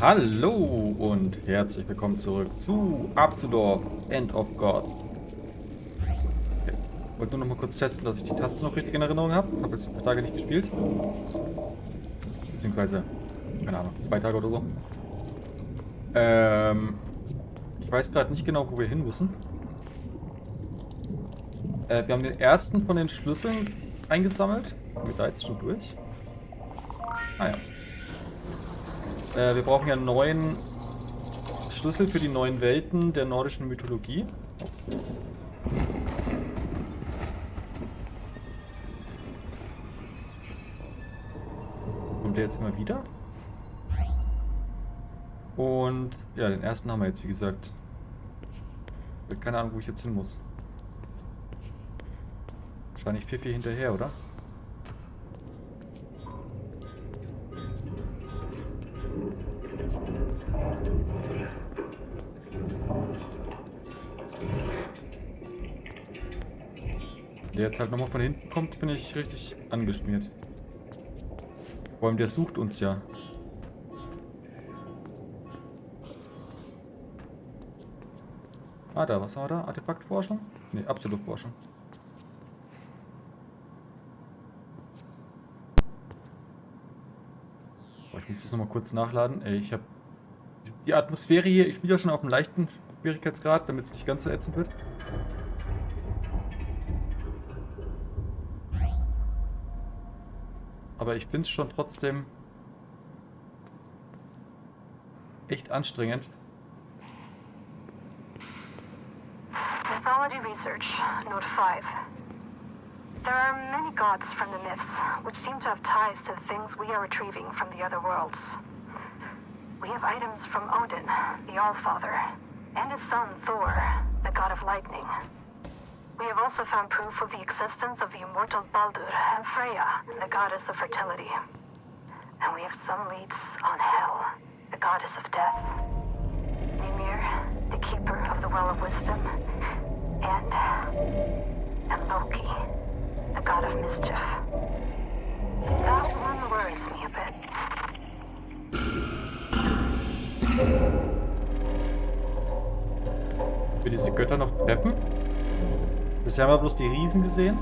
Hallo und herzlich willkommen zurück zu Apsulov, End of Gods. Okay. Ich wollte nur noch mal kurz testen, dass ich die Taste noch richtig in Erinnerung habe. Habe jetzt ein paar Tage nicht gespielt. Beziehungsweise, keine Ahnung, 2 Tage oder so. Ich weiß gerade nicht genau, wo wir hin müssen. Wir haben den ersten von den Schlüsseln eingesammelt. Kommen wir da jetzt schon durch? Ah ja. Wir brauchen ja 9 Schlüssel für die 9 Welten der nordischen Mythologie. Kommt der jetzt immer wieder? Und ja, den ersten haben wir jetzt, wie gesagt. Keine Ahnung, wo ich jetzt hin muss. Wahrscheinlich viel hinterher, oder? Wenn der jetzt halt nochmal von hinten kommt, bin ich richtig angeschmiert. Vor allem, der sucht uns ja. Ah, da, was haben wir da? Artefaktforschung? Ne, Apsulov-Forschung. Ich muss das nochmal kurz nachladen. Ey, ich habe die Atmosphäre hier, ich spiele ja schon auf einem leichten Schwierigkeitsgrad, damit es nicht ganz so ätzend wird. Aber ich finde es schon trotzdem echt anstrengend. Mythology Research, Note 5. There are many gods from the myths, which seem to have ties to the things we are retrieving from the other worlds. We have items from Odin, the Allfather, and his son Thor, the god of lightning. We have also found proof of the existence of the immortal Baldur and Freya, the goddess of fertility. And we have some leads on Hel, the goddess of death. Mimir, the keeper of the Well of Wisdom, and Loki, the god of mischief. That one worries me a bit. Wir diese Götter noch treffen. Bisher haben wir bloß die Riesen gesehen.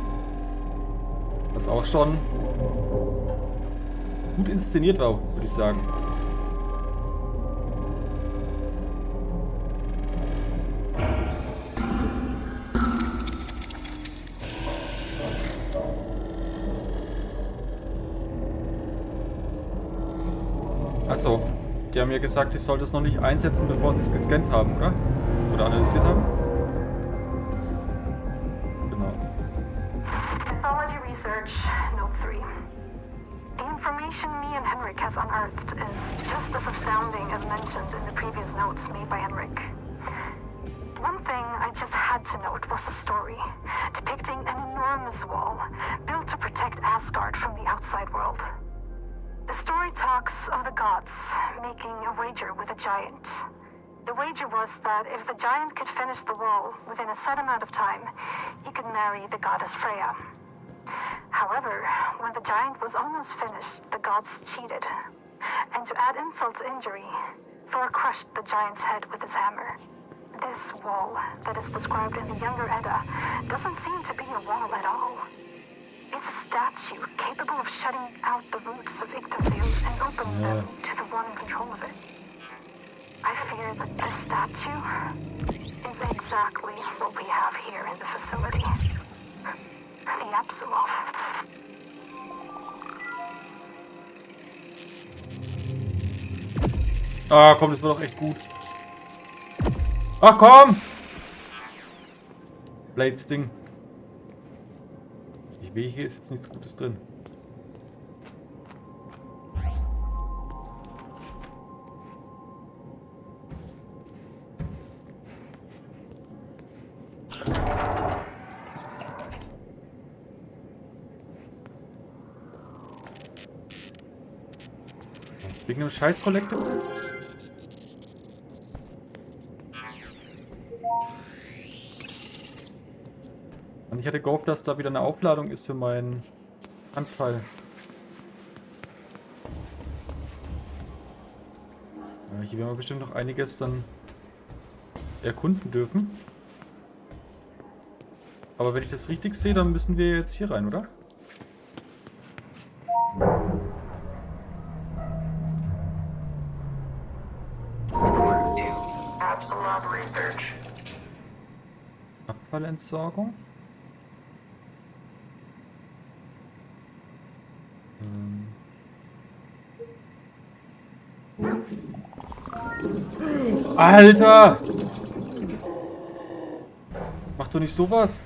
Was auch schon gut inszeniert war, würde ich sagen. Achso, die haben mir gesagt, ich sollte es noch nicht einsetzen, bevor sie es gescannt haben, oder? Oder analysiert haben. Genau. Mythology Research, Note 3. The information me and Henrik has unearthed is just as astounding as mentioned in the previous notes made by Henrik. One thing I just had to note was a story depicting an enormous wall built to protect Asgard from the outside world. The story talks of the gods making a wager with a giant. The wager was that if the giant could finish the wall within a set amount of time, he could marry the goddess Freya. However, when the giant was almost finished, the gods cheated. And to add insult to injury, Thor crushed the giant's head with his hammer. This wall that is described in the Younger Edda doesn't seem to be a wall at all. It's a statue capable of shutting out the roots of Yggdrasil and opening them to the one in control of it. I fear that this statue is exactly what we have here in the facility. The Apsulov. Ah, komm, das war doch echt gut. Ach komm! Blades Ding. Ich will, hier ist jetzt nichts Gutes drin. Wegen einem scheiß Collectible? Und ich hatte gehofft, dass da wieder eine Aufladung ist für meinen Anfall. Hier werden wir bestimmt noch einiges dann erkunden dürfen. Aber wenn ich das richtig sehe, dann müssen wir jetzt hier rein, oder? Apsulov Research. Abfallentsorgung. Alter! Mach doch nicht sowas!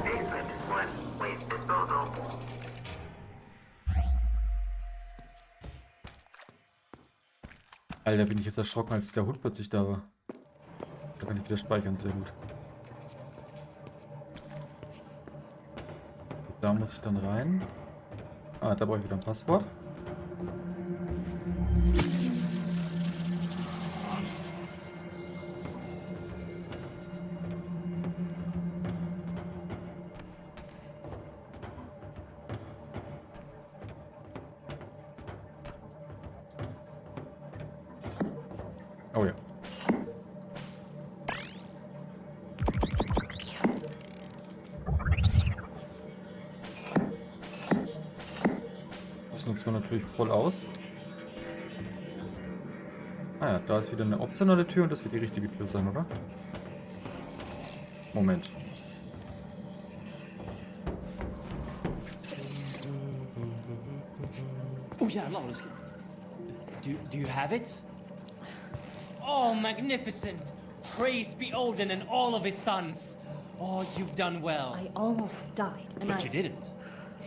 Basement 1. Waste disposal. Alter, bin ich jetzt erschrocken, als der Hund plötzlich da war. Da kann ich wieder speichern, sehr gut. Da muss ich dann rein. Ah, da brauche ich wieder ein Passwort. Oh ja. Das nutzen wir natürlich voll aus. Ah ja, da ist wieder eine optionale Tür und das wird die richtige Tür sein, oder? Moment. Oh yeah, Laura's skills. Do you have it? Oh, magnificent! Praised be Odin and all of his sons. Oh, you've done well. I almost died, and But you didn't.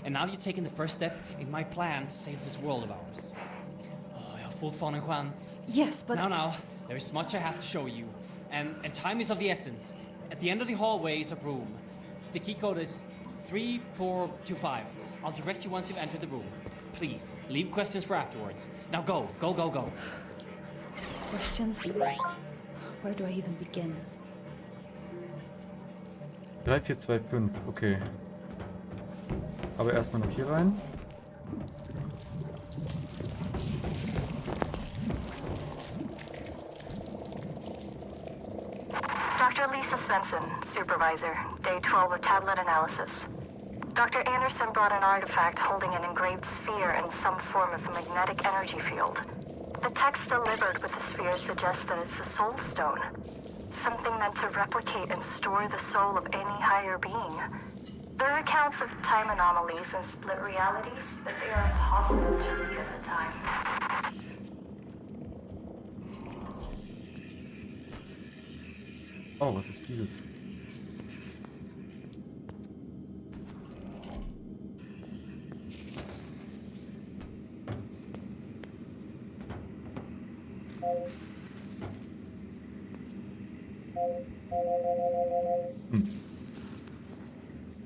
And now you've taken the first step in my plan to save this world of ours. Oh, jag har fortfarande en chans. Yes, but Now, there's much I have to show you. And time is of the essence. At the end of the hallway is a room. The key code is 3425. I'll direct you once you've entered the room. Please, leave questions for afterwards. Now go. questions? Where do I even begin? 3, 4, 2, 5. Okay. Aber erstmal noch hier rein. Dr. Lisa Svensson, supervisor, day 12 of tablet analysis. Dr. Anderson brought an artifact holding an engraved sphere and some form of magnetic energy field. The text delivered with the sphere suggests that it's a soul stone. Something meant to replicate and store the soul of any higher being. There are accounts of time anomalies and split realities, but they are impossible to read at the time. Oh, was ist dieses?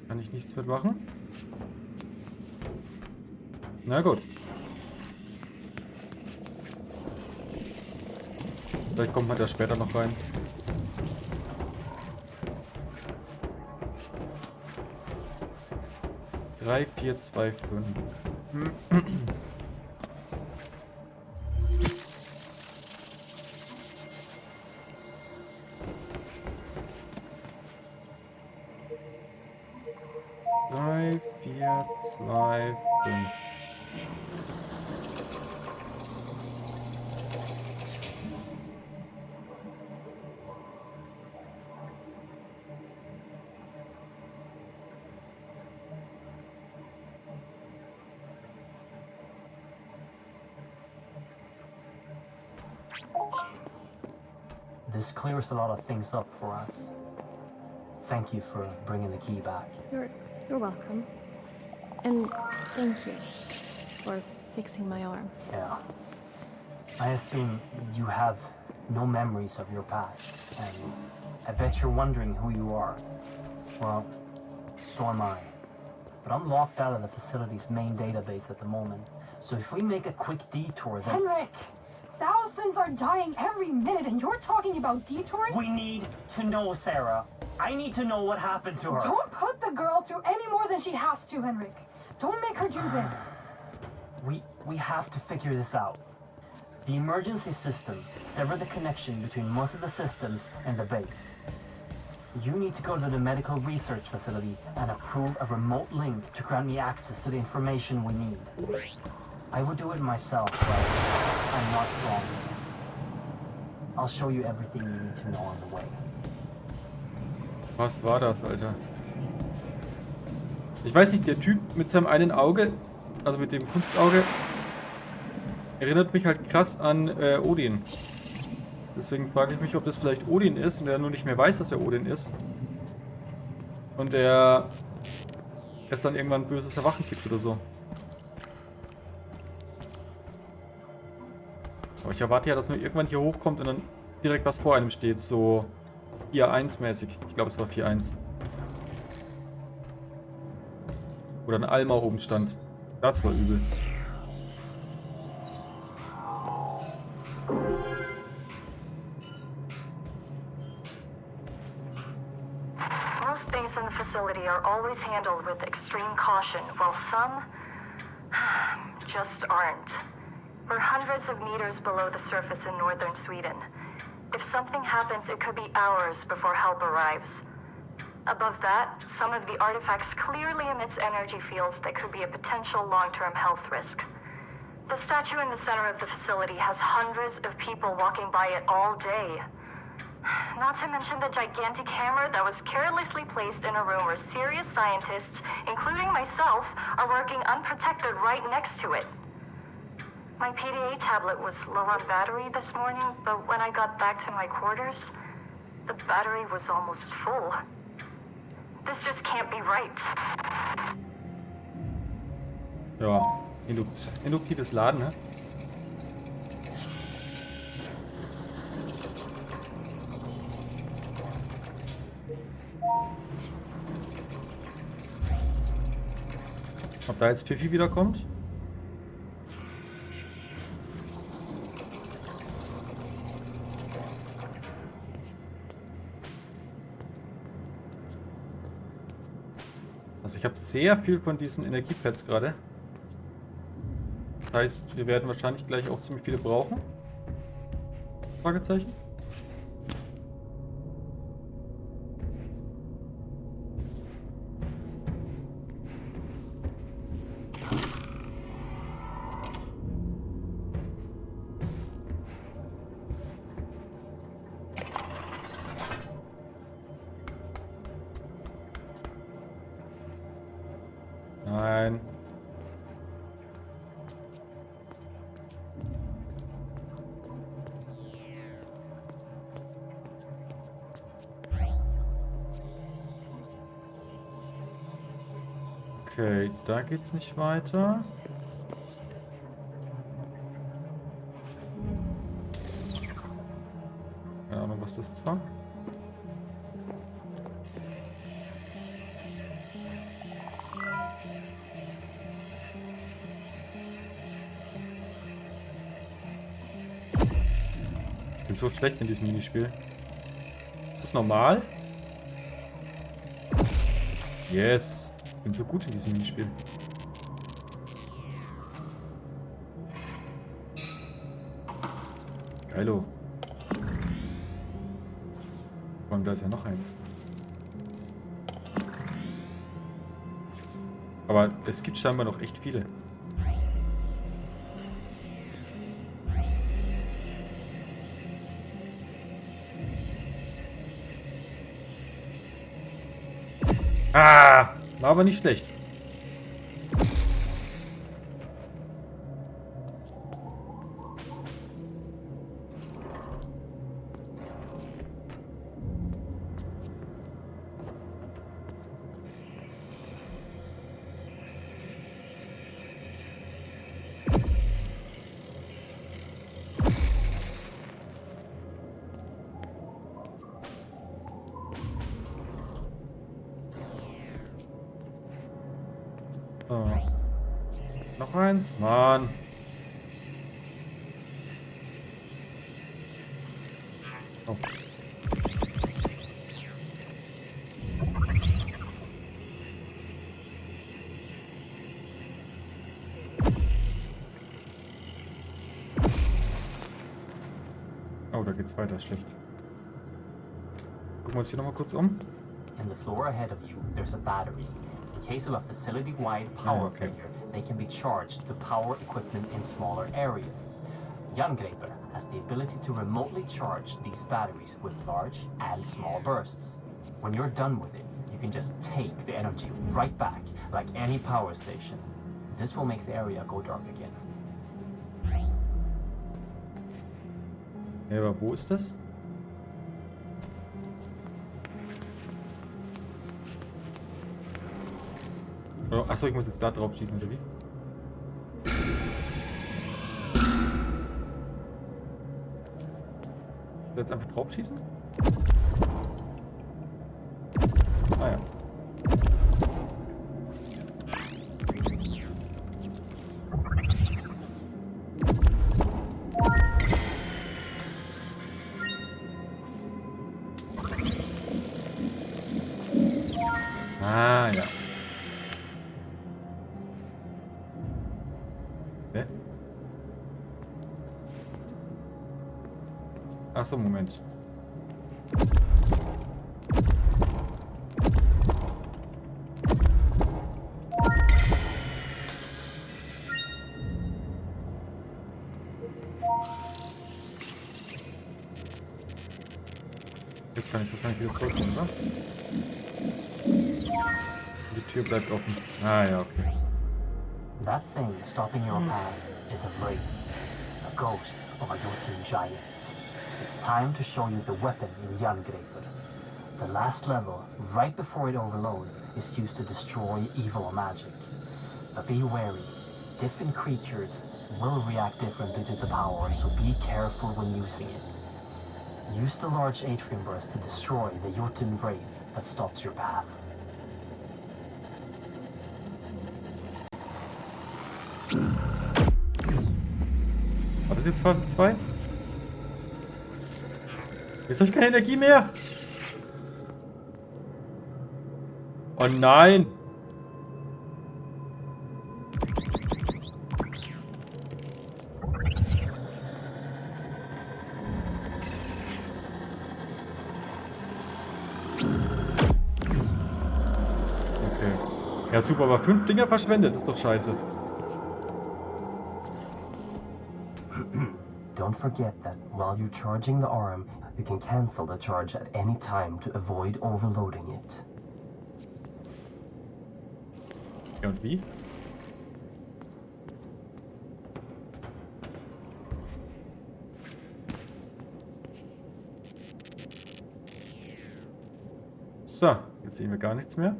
Kann ich nichts mitmachen? Na gut. Vielleicht kommt man da später noch rein. Drei, 4, 2, 5. 3, 4, 2, 5. This clears a lot of things up for us. Thank you for bringing the key back. You're welcome. And thank you for fixing my arm. Yeah. I assume you have no memories of your past, and I bet you're wondering who you are. Well, so am I. But I'm locked out of the facility's main database at the moment, so if we make a quick detour then... Henrik! Thousands are dying every minute, and you're talking about detours? We need to know, Sarah. I need to know what happened to her. Don't put the girl through any more than she has to, Henrik. Don't make her do this. We have to figure this out. The emergency system severed the connection between most of the systems and the base. You need to go to the medical research facility and approve a remote link to grant me access to the information we need. I would do it myself, but I'm not strong. I'll show you everything you need to know on the way. Was war das, Alter? Ich weiß nicht, der Typ mit seinem einen Auge, also mit dem Kunstauge, erinnert mich halt krass an Odin. Deswegen frage ich mich, ob das vielleicht Odin ist und er nur nicht mehr weiß, dass er Odin ist. Und er erst dann irgendwann ein böses Erwachen gibt oder so. Aber ich erwarte ja, dass man irgendwann hier hochkommt und dann direkt was vor einem steht, so 4-1 mäßig. Ich glaube, es war 4-1. Oder ein Alma oben stand. Das war übel. Most things in the facility are always handled with extreme caution, while some just aren't. We're hundreds of meters below the surface in northern Sweden. If something happens, it could be hours before help arrives. Above that, some of the artifacts clearly emits energy fields that could be a potential long-term health risk. The statue in the center of the facility has hundreds of people walking by it all day. Not to mention the gigantic hammer that was carelessly placed in a room where serious scientists, including myself, are working unprotected right next to it. My PDA tablet was low on battery this morning, but when I got back to my quarters, the battery was almost full. This just can't be right. Ja, induktives Laden, ne? Ob da jetzt Pfiffi wiederkommt? Also ich habe sehr viel von diesen Energiepads gerade. Das heißt, wir werden wahrscheinlich gleich auch ziemlich viele brauchen. Fragezeichen. Nein. Okay, da geht's nicht weiter. Keine Ahnung, was das jetzt war. Ich bin so schlecht in diesem Minispiel. Ist das normal? Yes. Ich bin so gut in diesem Minispiel. Geilo. Und da ist ja noch eins. Aber es gibt scheinbar noch echt viele. Ah, war aber nicht schlecht. Oh. Noch eins? Mann. geht's weiter? Schlecht. Gucken wir uns hier nochmal kurz um. In the floor ahead of you, there's a battery. In case of a facility-wide power okay. failure, they can be charged to power equipment in smaller areas. Jangreper has the ability to remotely charge these batteries with large and small bursts. When you're done with it, you can just take the energy right back, like any power station. This will make the area go dark again. Ja, aber wo ist das? Oh, achso, ich muss jetzt da drauf schießen, oder wie? Jetzt einfach drauf schießen? Ah ja. Ah ja. Okay. Achso, Moment. Jetzt kann ich wahrscheinlich wieder zurückkommen, oder? Die Tür bleibt offen. Ah ja, okay. That thing stopping your path is a wraith, a ghost of a Jotun giant. It's time to show you the weapon in Jangreper. The last level, right before it overloads, is used to destroy evil magic. But be wary, different creatures will react differently to the power, so be careful when using it. Use the large atrium burst to destroy the Jotun wraith that stops your path. War das jetzt Phase 2? Jetzt habe ich keine Energie mehr. Oh nein. Okay. Ja super, aber 5 Dinger verschwendet, ist doch scheiße. Don't forget that while you're charging the arm, you can cancel the charge at any time to avoid overloading it. Ja und wie? So, jetzt sehen wir gar nichts mehr.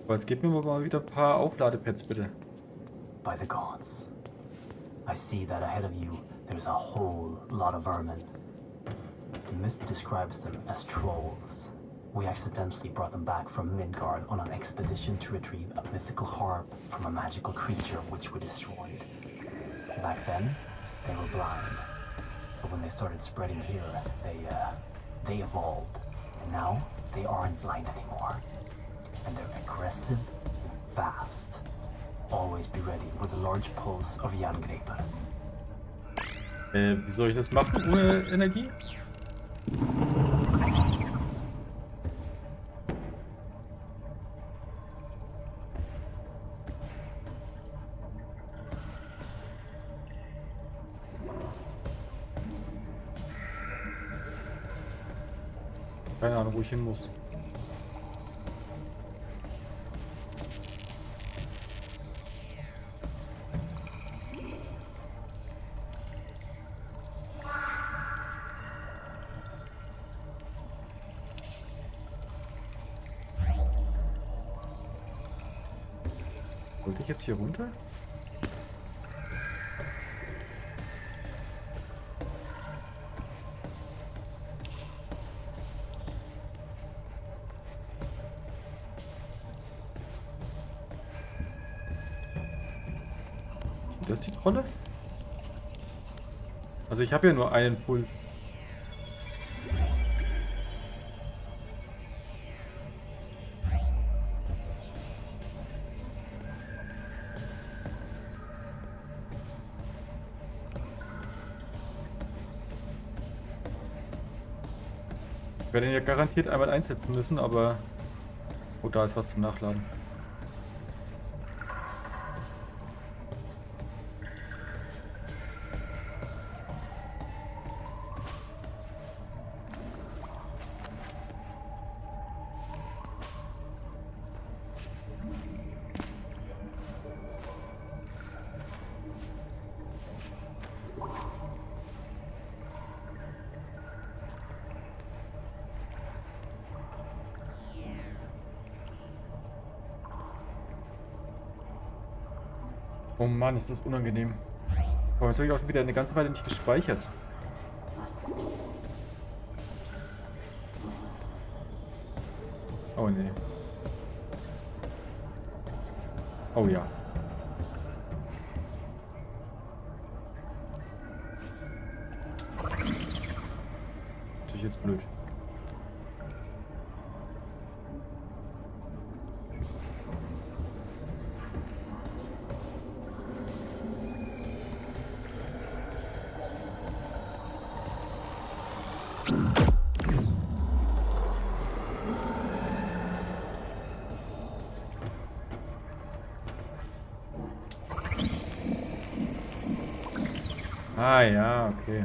Aber jetzt gib mir mal wieder ein paar Aufladepads, bitte. By the gods. I see that ahead of you there's a whole lot of vermin. The myth describes them as trolls. We accidentally brought them back from Midgard on an expedition to retrieve a mythical harp from a magical creature which we destroyed. Back then, they were blind. But when they started spreading here, they evolved. And now, they aren't blind anymore. And they're aggressive and fast. Always be ready with a large pulse of Jangreper. Wie soll ich das machen ohne Energie? Keine Ahnung, wo ich hin muss. Wollte ich jetzt hier runter? Ist das die Trolle? Also ich habe ja nur einen Puls. werde ihn ja garantiert einmal einsetzen müssen, aber... Oh, da ist was zum Nachladen. Oh Mann, ist das unangenehm. Boah, jetzt habe ich auch schon wieder eine ganze Weile nicht gespeichert. Oh nee. Oh ja. Natürlich ist blöd. Ah ja, okay.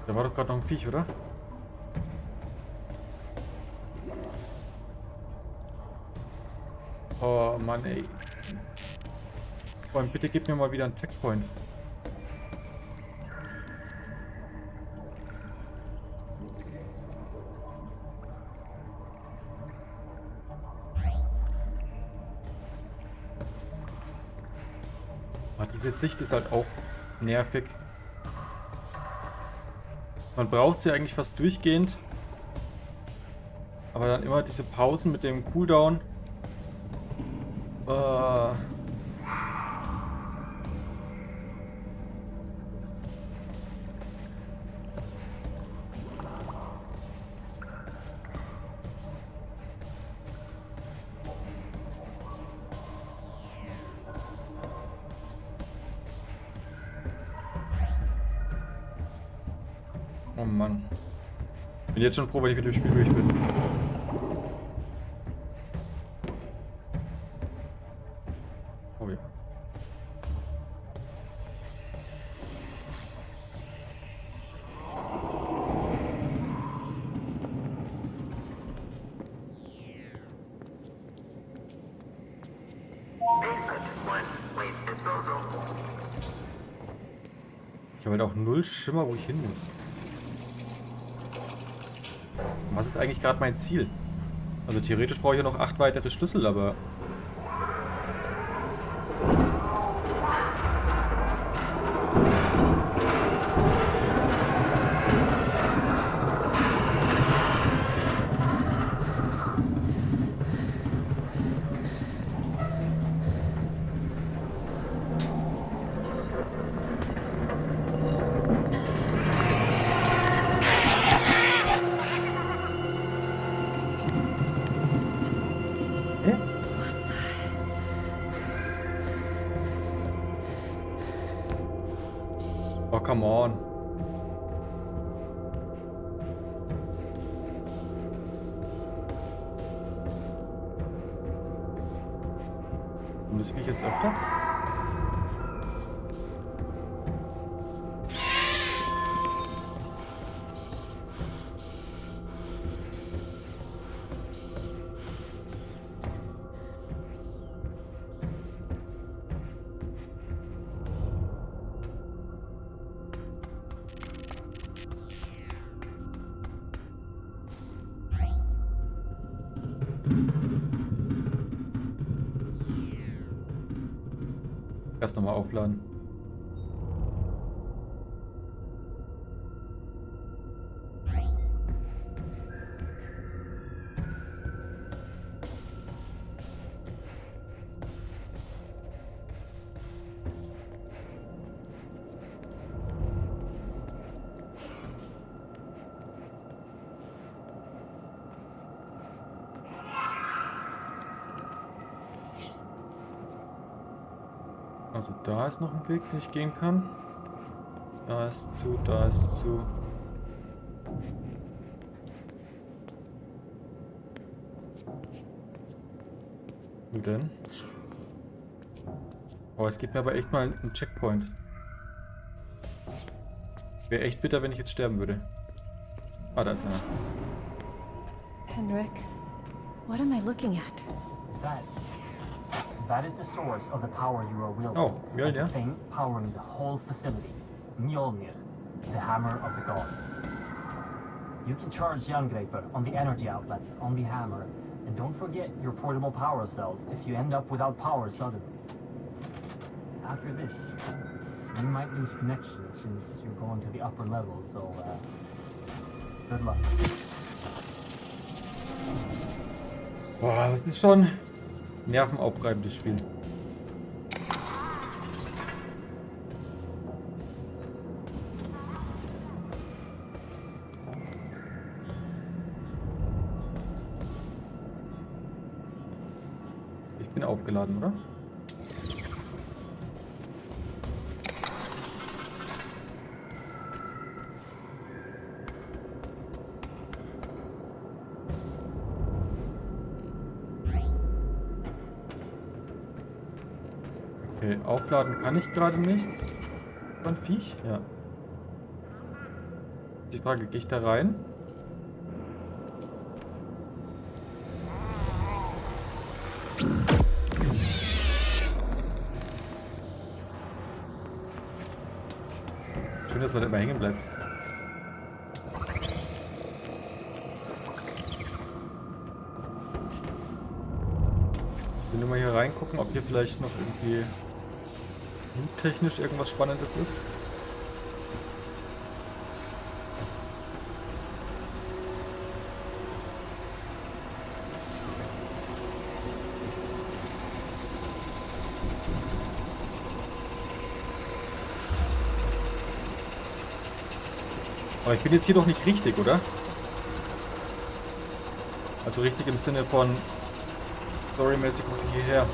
Da war doch gerade noch ein Viech, oder? Oh Mann, ey. Vor allem, bitte gib mir mal wieder einen Checkpoint. Diese Sicht ist halt auch nervig. Man braucht sie eigentlich fast durchgehend. Aber dann immer diese Pausen mit dem Cooldown. Oh Mann. Bin jetzt schon froh, wenn ich mit dem Spiel durch bin. Oh ja. Basement 1, waste disposal. Ich habe halt auch null Schimmer, wo ich hin muss. Was ist eigentlich gerade mein Ziel? Also theoretisch brauche ich ja noch 8 weitere Schlüssel, aber... Oh, come on. Und das Viech jetzt öfter? Erst nochmal aufladen. Also da ist noch ein Weg, den ich gehen kann. Da ist zu, da ist zu. Wo denn? Oh, es gibt mir aber echt mal einen Checkpoint. Wäre echt bitter, wenn ich jetzt sterben würde. Ah, da ist einer. Henrik, what am I looking at? That is the source of the power you are wielding. Oh, Mjolnir. The thing powering the whole facility. Mjolnir, the hammer of the gods. You can charge Jangreper on the energy outlets on the hammer, and don't forget your portable power cells if you end up without power suddenly. After this, you might lose connection since you're going to the upper level, so good luck. Boah, das ist schon nervenaufreibendes Spiel. Ich bin aufgeladen, oder? Okay, aufladen kann ich gerade nichts. Ein Viech? Ja. Die Frage, gehe ich da rein? Schön, dass man da immer hängen bleibt. Ich will nur mal hier reingucken, ob hier vielleicht noch irgendwie technisch irgendwas Spannendes ist. Aber ich bin jetzt hier doch nicht richtig, oder? Also richtig im Sinne von storymäßig muss ich hierher.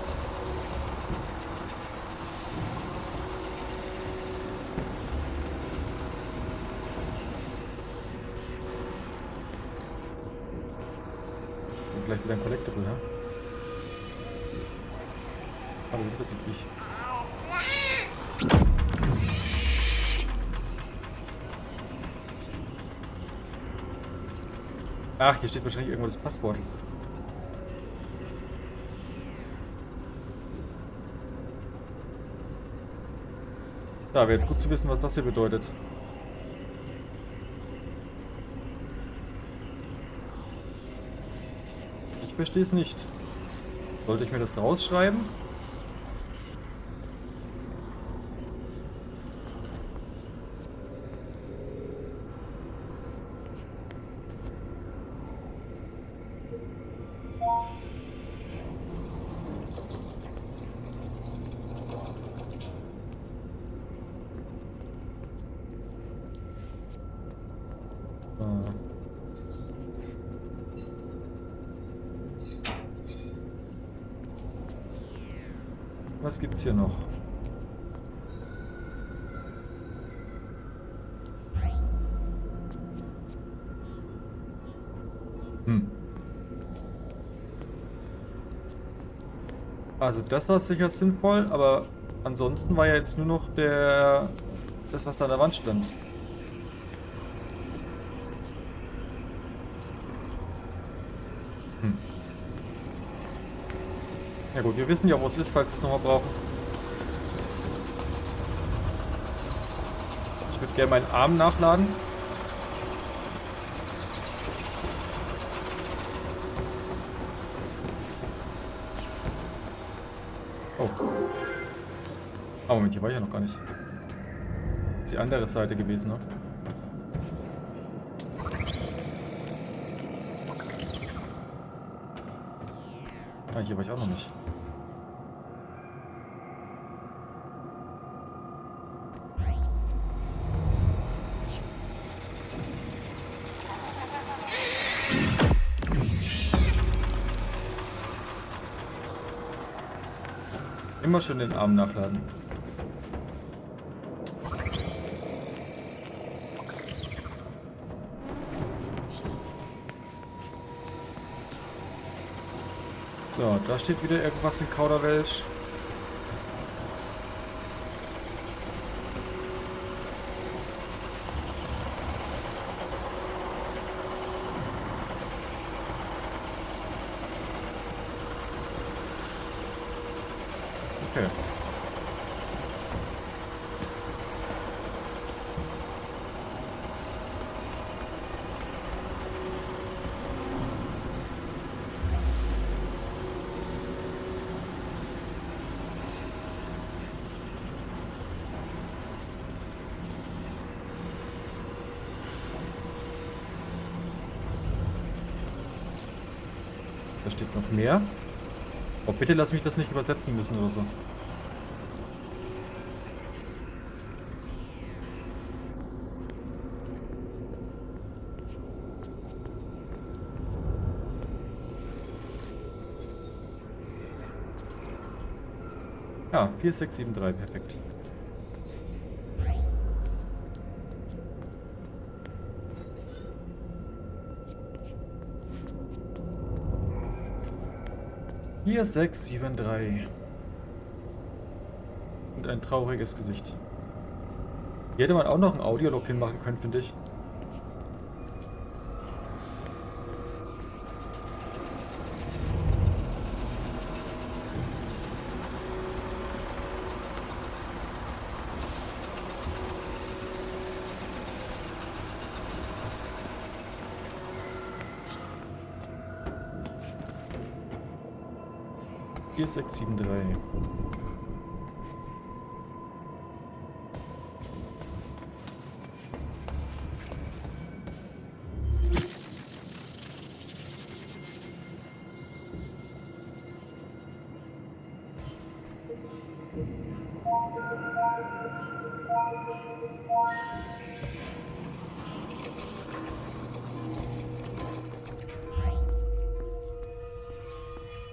Und gleich wieder ein Collectible, ja? Aber das ist nicht. Ach, hier steht wahrscheinlich irgendwo das Passwort. Ja, wäre jetzt gut zu wissen, was das hier bedeutet. Ich verstehe es nicht. Sollte ich mir das rausschreiben? Was gibt's hier noch? Also das war sicher sinnvoll, aber ansonsten war ja jetzt nur noch das, was da an der Wand stand. Ja gut, wir wissen ja, wo es ist, falls wir es nochmal brauchen. Ich würde gerne meinen Arm nachladen. Oh. Ah, Moment, hier war ich ja noch gar nicht. Das ist die andere Seite gewesen, ne? Ah, hier war ich auch noch nicht. Immer schön den Arm nachladen. So, da steht wieder irgendwas in Kauderwelsch. Okay. Da steht noch mehr. Oh, bitte lass mich das nicht übersetzen müssen oder so. Ja, 4673, perfekt. Hier 673. Und ein trauriges Gesicht. Hier hätte man auch noch ein Audiolog hinmachen können, finde ich. Hier 673.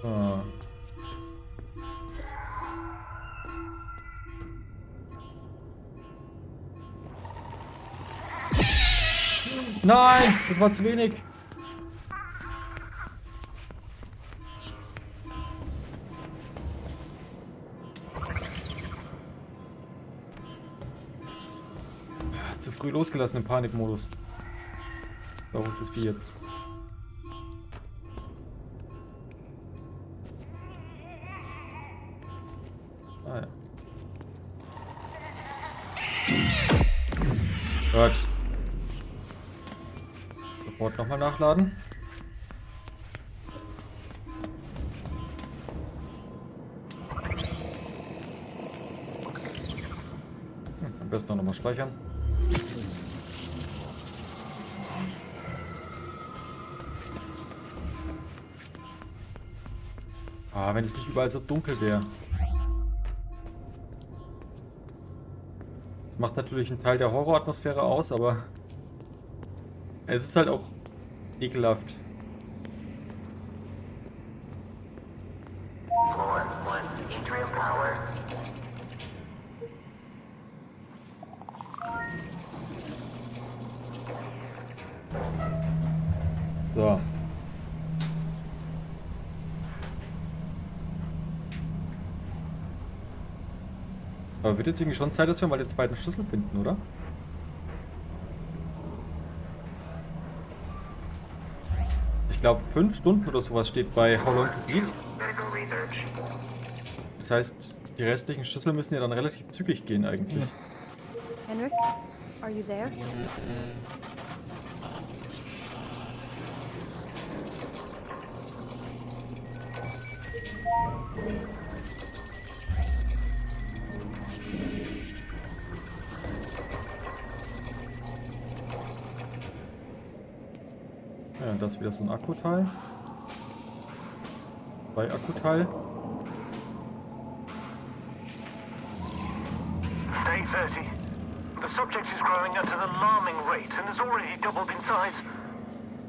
Ah. Nein, das war zu wenig. Zu früh losgelassen im Panikmodus. So, wo ist das Vieh jetzt? Ah ja. Gott. Sofort nochmal nachladen. Am besten auch nochmal speichern. Ah, wenn es nicht überall so dunkel wäre. Das macht natürlich einen Teil der Horroratmosphäre aus, aber es ist halt auch ekelhaft. Floor 1, atrium tower. So. Aber wird jetzt irgendwie schon Zeit, dass wir mal den zweiten Schlüssel finden, oder? Ich glaube 5 Stunden oder sowas steht bei How Long to Beat. Medical research. Das heißt, die restlichen Schlüssel müssen ja dann relativ zügig gehen eigentlich. Henrik, are you there? Ja, das ist wieder so ein Akkuteil. 2 Akkuteil. Day 30. The subject is growing at an alarming rate and has already doubled in size.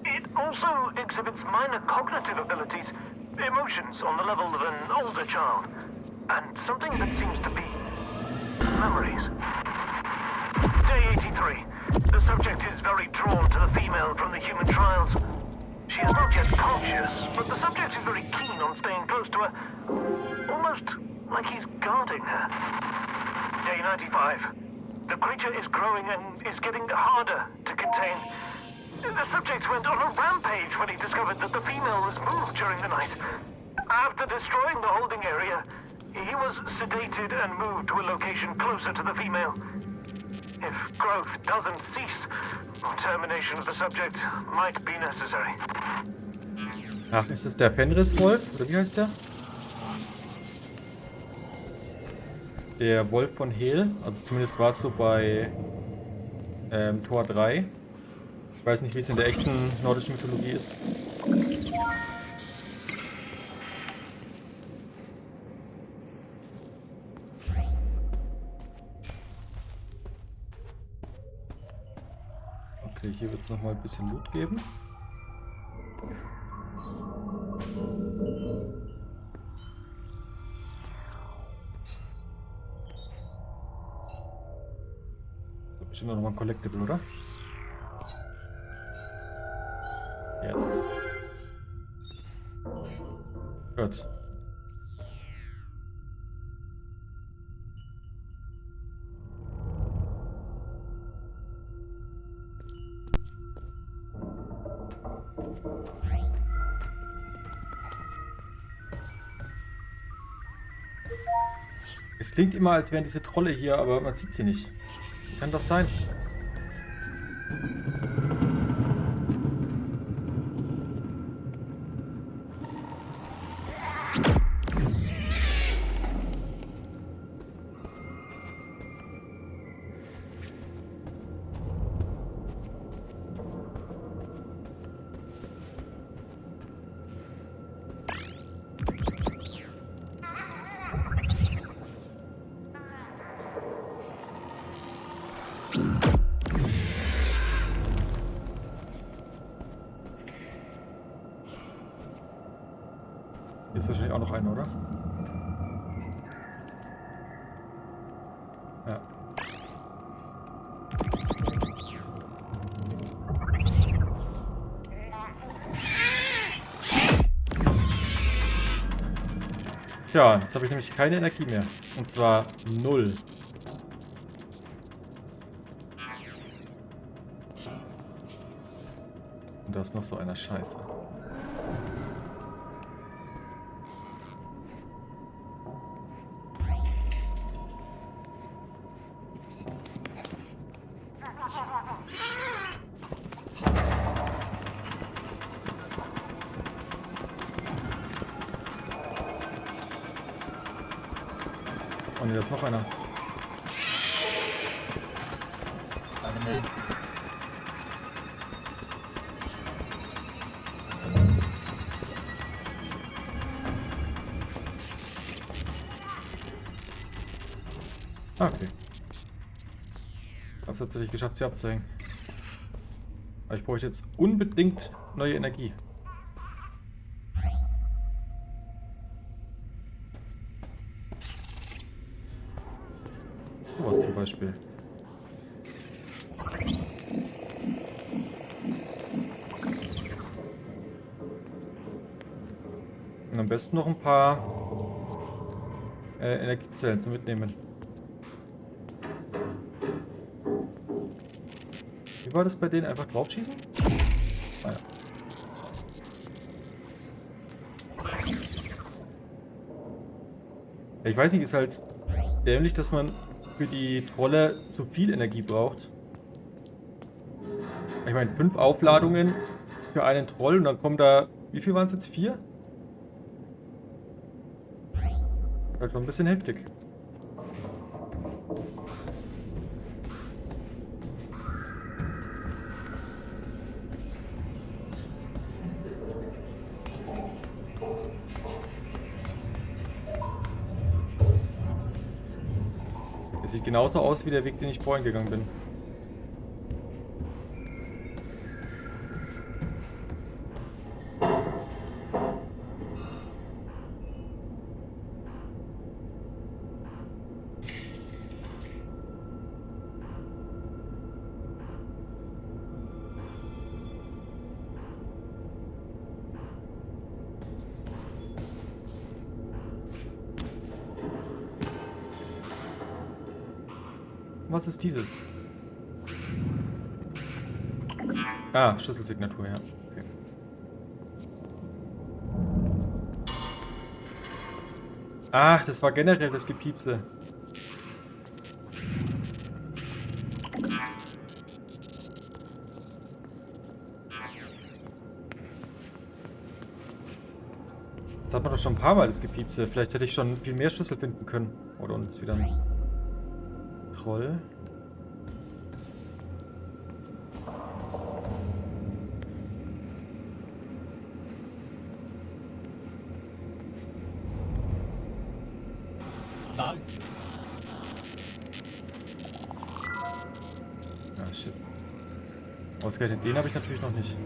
It also exhibits minor cognitive abilities, emotions on the level of an older child, and something that seems to be memories. Day 83. The subject is very drawn to the female from the human trials. She is not yet conscious, but the subject is very keen on staying like he's guarding her. Day 95. The creature is growing and is getting harder to contain. The subject went on a rampage when he discovered that the female was moved during the night. After destroying the holding area, he was sedated and moved to a location closer to the female. If growth doesn't cease, termination of the subject might be necessary. Ach, ist es der Fenris-Wolf? Oder wie heißt der? Der Wolf von Hel. Also zumindest war es so bei Tor 3. Ich weiß nicht, wie es in der echten nordischen Mythologie ist. Okay, hier wird es nochmal ein bisschen Loot geben. Bestimmt nochmal ein Collectible, oder? Yes. Gut. Es klingt immer, als wären diese Trolle hier, aber man sieht sie nicht. Wie kann das sein? Jetzt wahrscheinlich auch noch einer, oder? Ja. Tja, jetzt habe ich nämlich keine Energie mehr. Und zwar 0. Und da ist noch so einer Scheiße. Oh ne, da ist noch einer. Okay. Ich habe es tatsächlich geschafft, sie abzuhängen. Aber ich bräuchte jetzt unbedingt neue Energie. Was zum Beispiel. Und am besten noch ein paar Energiezellen zum Mitnehmen. Wie war das bei denen? Einfach draufschießen? Ah, ja. Ich weiß nicht, ist halt dämlich, dass man für die Trolle zu viel Energie braucht. Ich meine, 5 Aufladungen für einen Troll und dann kommen da, wie viel waren es jetzt? 4? Halt schon ein bisschen heftig. Das sieht genauso aus wie der Weg, den ich vorhin gegangen bin. Was ist dieses? Ah, Schlüsselsignatur, ja. Okay. Ach, das war generell das Gepiepse. Das hat man doch schon ein paar Mal, das Gepiepse. Vielleicht hätte ich schon viel mehr Schlüssel finden können. Oder und ist wieder ein Troll. Ah, shit. Ausgerechnet den habe ich natürlich noch nicht.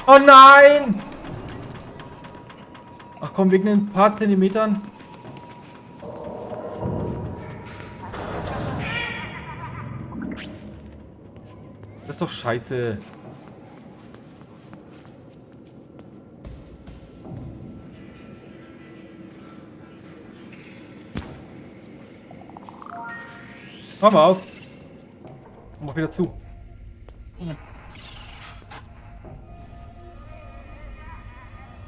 Oh nein! Ach komm, wegen ein paar Zentimetern. Das ist doch scheiße. Mach mal auf. Mach wieder zu.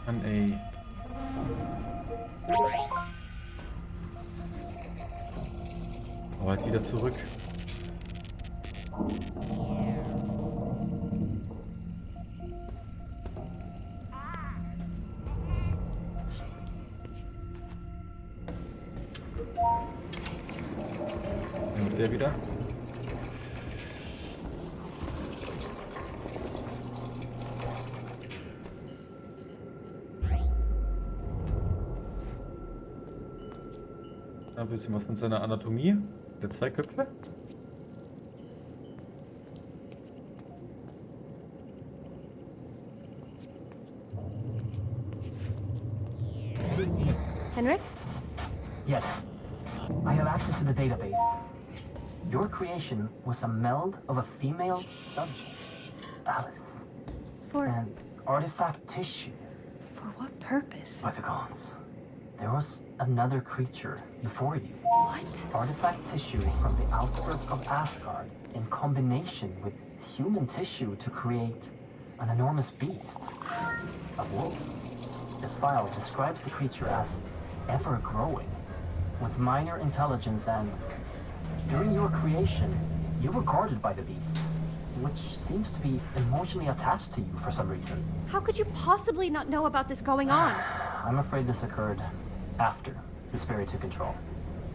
Mann, ey. Aber jetzt wieder zurück. Und der wieder. Ein bisschen was von seiner Anatomie. Der zwei Köpfe. Henrik? Yes. I have access to the database. Your creation was a meld of a female subject, Alice, For and artifact tissue what purpose? by the gods. There was another creature before you. What? Artifact tissue from the outskirts of Asgard in combination with human tissue to create an enormous beast. A wolf. The file describes the creature as ever-growing, with minor intelligence, and during your creation, you were guarded by the beast, which seems to be emotionally attached to you for some reason. How could you possibly not know about this going on? I'm afraid this occurred after the spirit took control.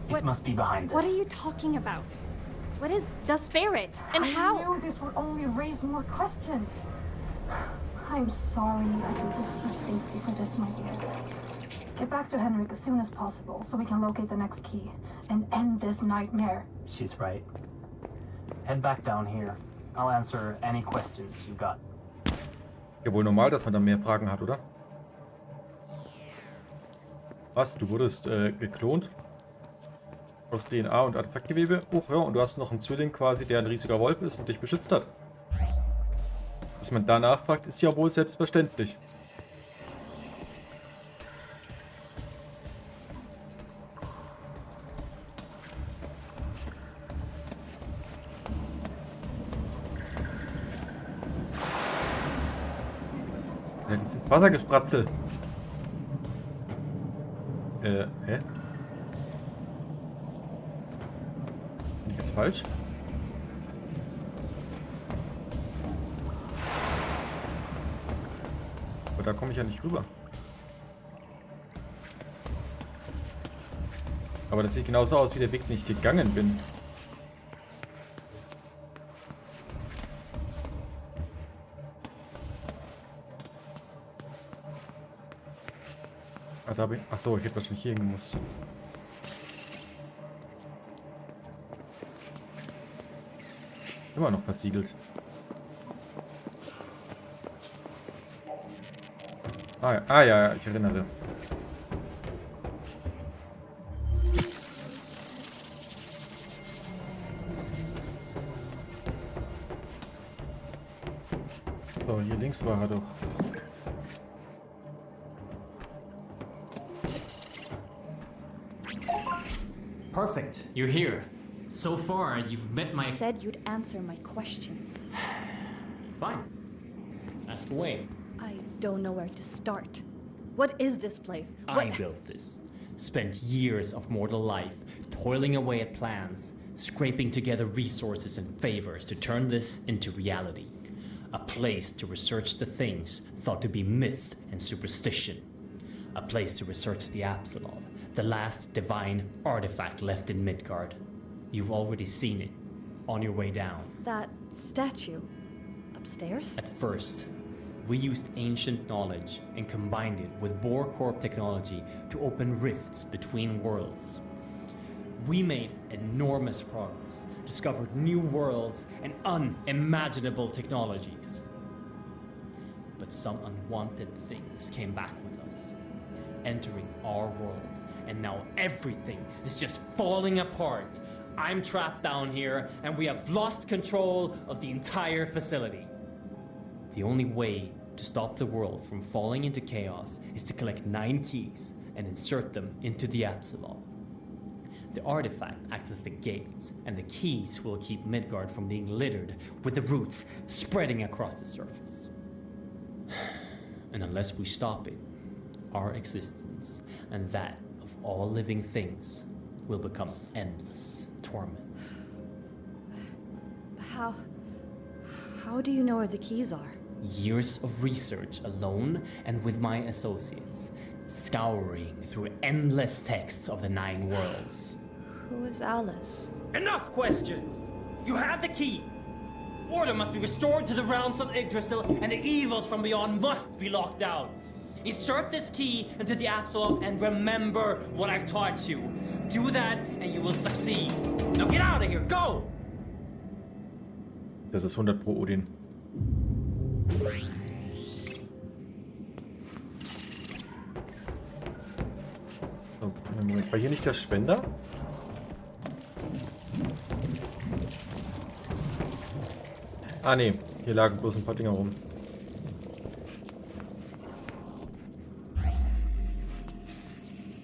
What- It must be behind this. What are you talking about? What is the spirit? And I how? knew this would only raise more questions. I'm sorry I could risk your safety for this, my dear. Get back to Henrik as soon as possible so we can locate the next key and end this nightmare. She's right. Head back down here. I'll answer any questions you got. Ja, wohl normal, dass man da mehr Fragen hat, oder? Was? Du wurdest geklont? Aus DNA und Artefaktgewebe? Oh ja, und du hast noch einen Zwilling quasi, der ein riesiger Wolf ist und dich beschützt hat. Dass man da nachfragt, ist ja wohl selbstverständlich. Ja, dieses Wassergespratzel. Hä? Bin ich jetzt falsch? Aber da komme ich ja nicht rüber. Aber das sieht genauso aus wie der Weg, den ich gegangen bin. Ah, da habe ich. Achso, ich hätte wahrscheinlich hier hingemusst. Immer noch versiegelt. Ja, ich erinnere. So, hier links war er doch. Perfect. You're here. So far, you've met my... Said you'd answer my questions. Fine. Ask away. I don't know where to start. What is this place? I built this. Spent years of mortal life toiling away at plans, scraping together resources and favors to turn this into reality. A place to research the things thought to be myth and superstition. A place to research the Apsulov, the last divine artifact left in Midgard. You've already seen it, on your way down. That statue. Upstairs? At first, we used ancient knowledge and combined it with Bohr Corp technology to open rifts between worlds. We made enormous progress, discovered new worlds and unimaginable technologies. But some unwanted things came back with us, entering our world, and now everything is just falling apart. I'm trapped down here, and we have lost control of the entire facility. The only way to stop the world from falling into chaos is to collect 9 keys and insert them into the Apsulov. The artifact acts as the gate, and the keys will keep Midgard from being littered with the roots spreading across the surface. And unless we stop it, our existence and that of all living things will become endless torment. How do you know where the keys are? Years of research alone and with my associates, scouring through endless texts of the 9 worlds. Who is Alice? Enough questions! You have the key! Order must be restored to the realms of Yggdrasil, and the evils from beyond must be locked out. Insert this key into the Apsulov and remember what I've taught you. Do that and you will succeed. Now get out of here, go! Das ist 100 pro Odin. So, Moment, war hier nicht der Spender? Ah ne, hier lagen bloß ein paar Dinger rum.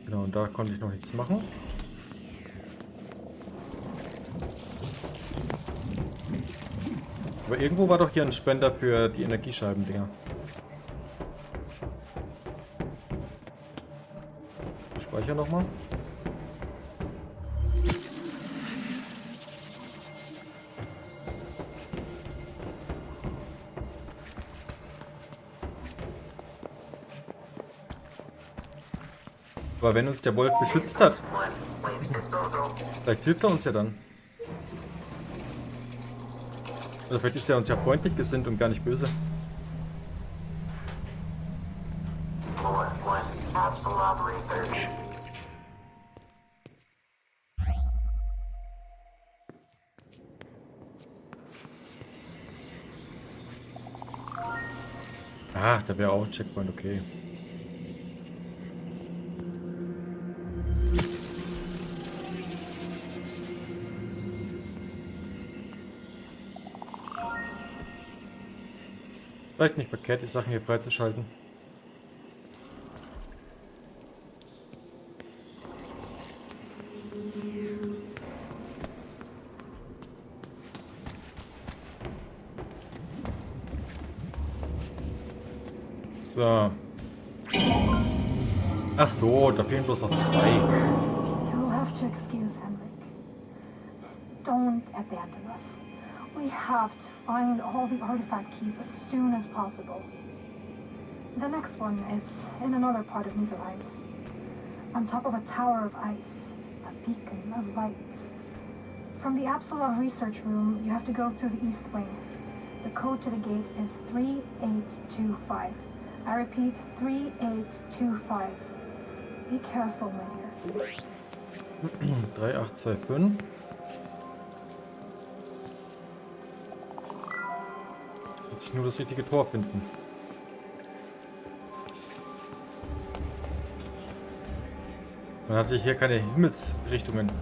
Genau, und da konnte ich noch nichts machen. Aber irgendwo war doch hier ein Spender für die Energiescheibendinger. Ich speichere nochmal. Aber wenn uns der Wolf beschützt hat, vielleicht hilft er uns ja dann. Oder vielleicht ist er uns ja freundlich gesinnt und gar nicht böse. Apsulov research. Ah, da wäre auch ein Checkpoint, okay. Vielleicht nicht verkehrt, die Sachen hier freizuschalten. So. Ach so, da fehlen bloß noch 2. You'll have to excuse Henrik. Don't abandon us. We have to find all the artifact keys as soon as possible. The next one is in another part of Niflheim. On top of a tower of ice, a beacon of light. From the Apsulov research room, you have to go through the east wing. The code to the gate is 3825. I repeat, 3825. Be careful, my dear. 3825. Muss ich nur das richtige Tor finden. Dann hatte ich hier keine Himmelsrichtungen.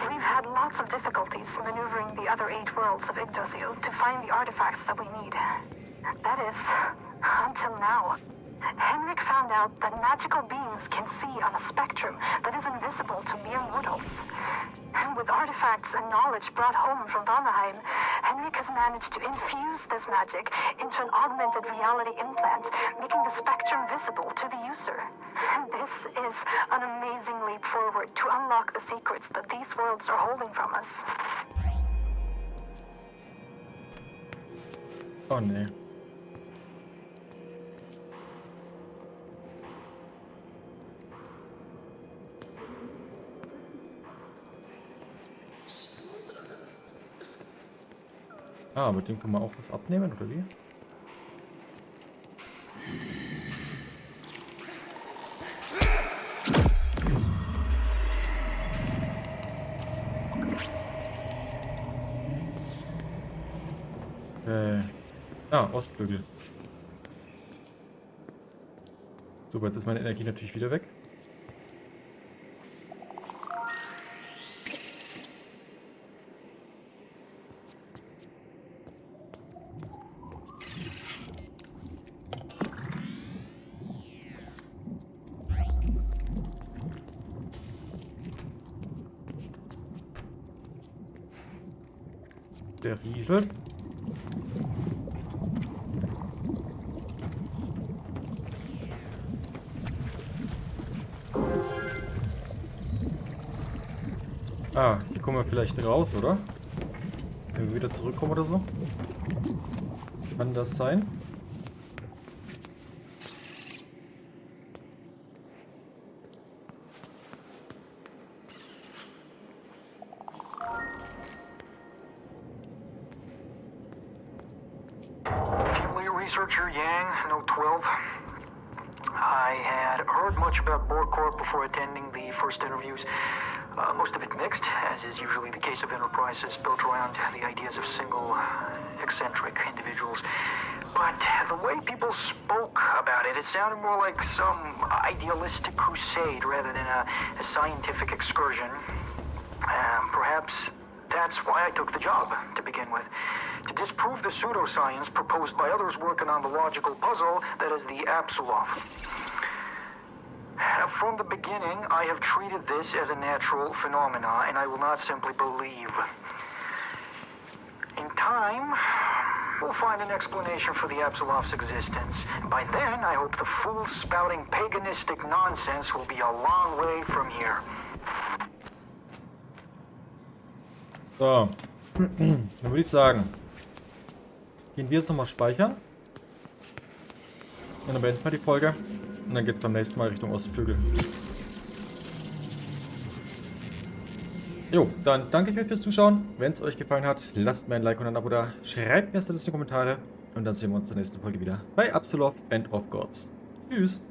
We've had lots of difficulties maneuvering the other 8 worlds of Yggdrasil to find the artifacts that we need. That is, until now. Henrik found out that magical beings can see on a spectrum that is invisible to mere mortals. And with artifacts and knowledge brought home from Valheim, Henrik has managed to infuse this magic into an augmented reality implant, making the spectrum visible to the user. And this is an amazing leap forward to unlock the secrets that these worlds are holding from us. Oh nee. Ah, mit dem kann man auch was abnehmen, oder wie? Ostflügel. Super, jetzt ist meine Energie natürlich wieder weg. Der Riegel. Ah, hier kommen wir vielleicht raus, oder? Wenn wir wieder zurückkommen oder so. Kann das sein? Researcher Yang, Note 12. I had heard much about Borg Corp before attending the first interviews. Most of it mixed, as is usually the case of enterprises built around the ideas of single, eccentric individuals. But the way people spoke about it, it sounded more like some idealistic crusade rather than a scientific excursion. Perhaps that's why I took the job, to begin with. To disprove the pseudoscience proposed by others working on the logical puzzle that is the Apsulov. From the beginning, I have treated this as a natural phenomena, and I will not simply believe. In time, we'll find an explanation for the Apsulov's existence. By then, I hope the fool-spouting paganistic nonsense will be a long way from here. So, dann würde ich sagen, gehen wir jetzt nochmal speichern. Und dann beenden wir die Folge. Und dann geht es beim nächsten Mal Richtung Ostflügel. Jo, dann danke ich euch fürs Zuschauen. Wenn es euch gefallen hat, lasst mir ein Like und ein Abo da. Schreibt mir das in die Kommentare. Und dann sehen wir uns in der nächsten Folge wieder bei Apsulov, Band of Gods. Tschüss.